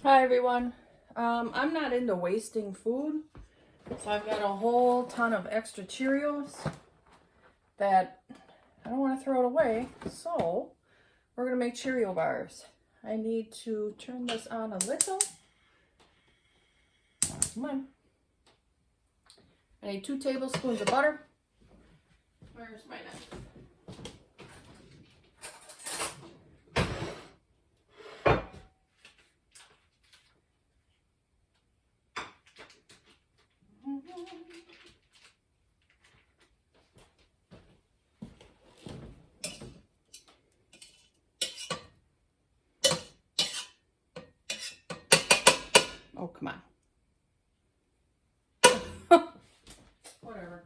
Hi everyone. I'm not into wasting food, so I've got a whole ton of extra Cheerios that I don't want to throw it away. So we're gonna make Cheerio bars. I need to turn this on a little. Come on. I need 2 tablespoons of butter. Where's my knife? Oh, come on. Whatever.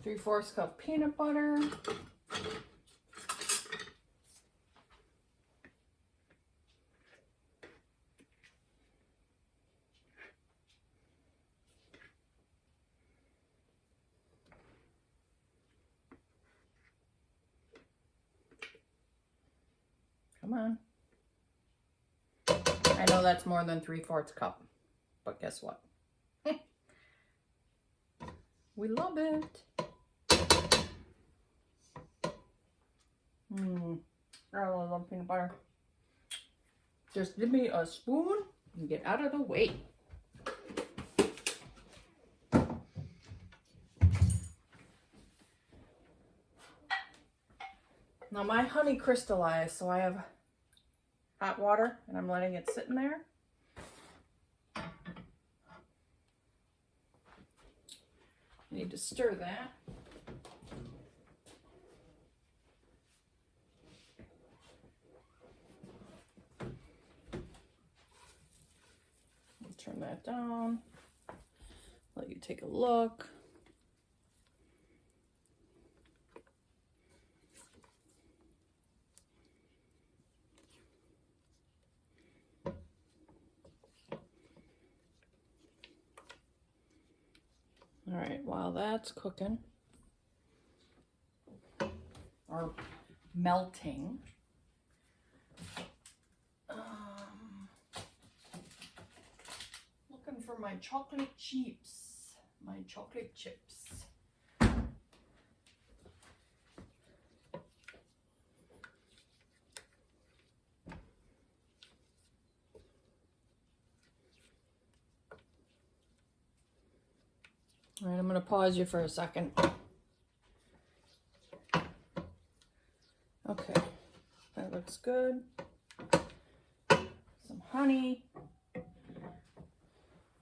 Three-fourths cup peanut butter. Come on. I know that's more than 3/4 cup, but guess what? We love it. I really love peanut butter. Just give me a spoon and get out of the way. Now my honey crystallized, so I have hot water and I'm letting it sit in there. I need to stir that. Turn that down. Let you take a look. All right, while that's cooking or melting, looking for my chocolate chips. My chocolate chips. All right, I'm going to pause you for a second. Okay, that looks good. Some honey.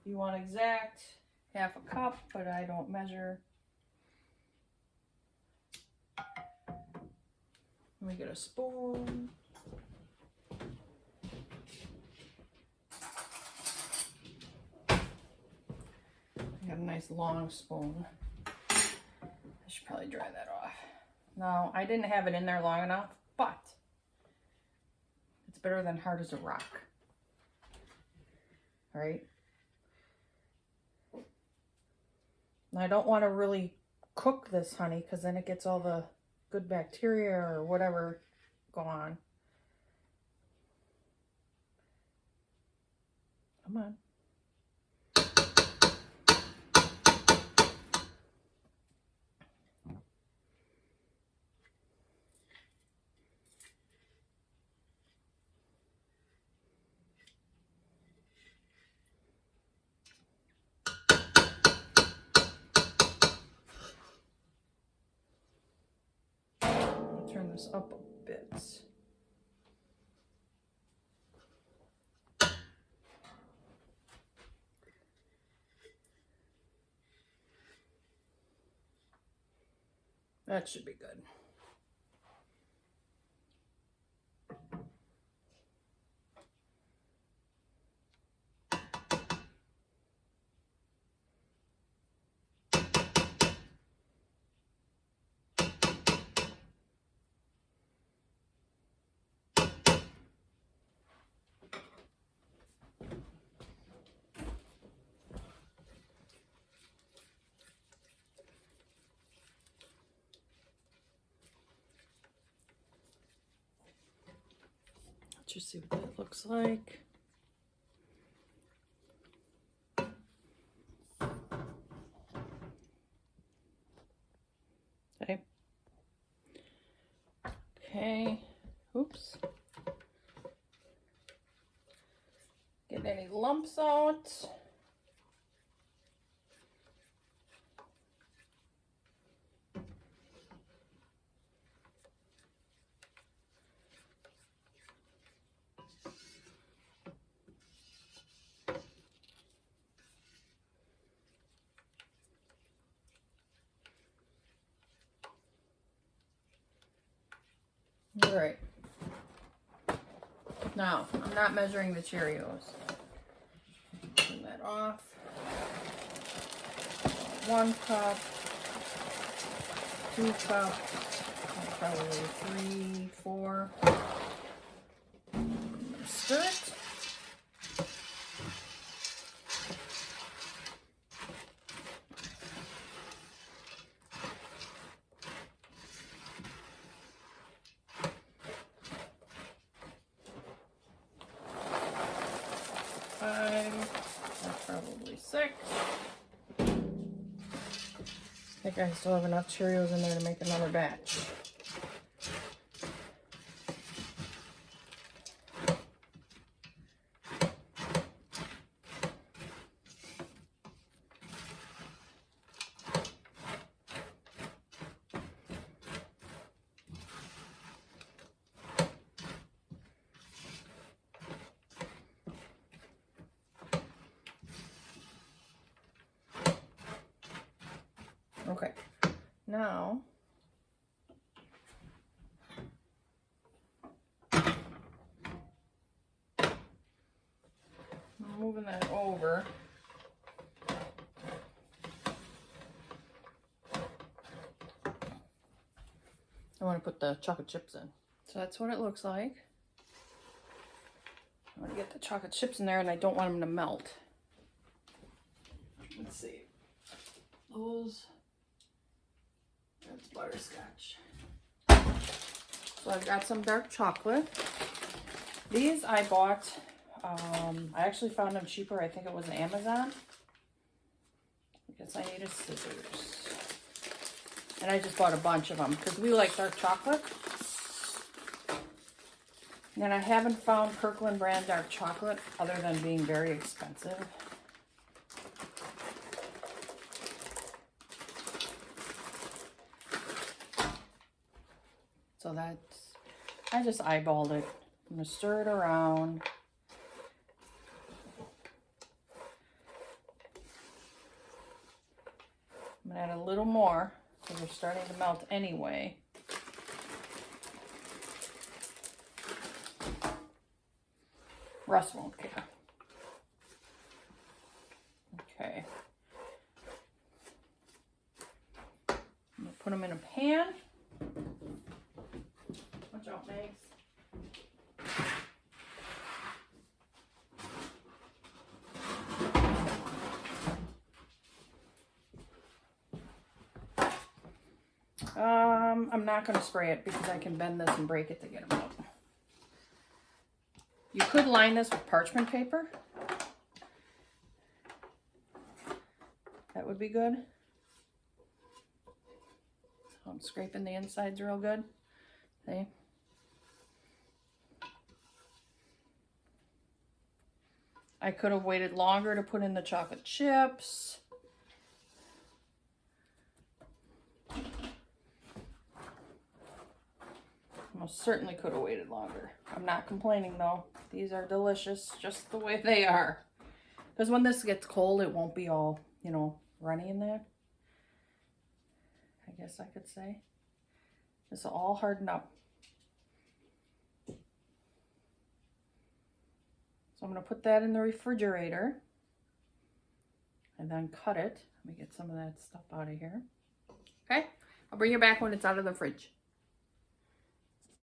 You want exact 1/2 cup, but I don't measure. Let me get a spoon. I got a nice long spoon. I should probably dry that off. No, I didn't have it in there long enough, but it's better than hard as a rock. All right. And I don't want to really cook this honey because then it gets all the good bacteria or whatever gone. Come on. Turn this up a bit. That should be good. let you see what that looks like. Okay. Okay. Oops. Get any lumps out. All right. Now, I'm not measuring the Cheerios. Turn that off. 1 cup, 2 cup, probably 3, 4. Stir it. Probably 6. I think I still have enough Cheerios in there to make another batch. Okay, now I'm moving that over. I want to put the chocolate chips in. So that's what it looks like. I want to get the chocolate chips in there and I don't want them to melt. Let's see. Those. That's butterscotch. So I've got some dark chocolate. These I bought, I actually found them cheaper. I think it was Amazon. I guess I needed scissors. And I just bought a bunch of them because we like dark chocolate. And I haven't found Kirkland brand dark chocolate other than being very expensive. So that's, I just eyeballed it. I'm gonna stir it around. I'm gonna add a little more because they're starting to melt anyway. Russ won't care. Okay. I'm gonna put them in a pan. Watch out, Megs. I'm not going to spray it because I can bend this and break it to get them out. You could line this with parchment paper. That would be good. I'm scraping the insides real good. See? I could have waited longer to put in the chocolate chips. Most certainly could have waited longer. I'm not complaining though. These are delicious just the way they are. Because when this gets cold, it won't be all, you know, runny in there. I guess I could say. This will all harden up. So I'm going to put that in the refrigerator. And then cut it. Let me get some of that stuff out of here. Okay? I'll bring you back when it's out of the fridge.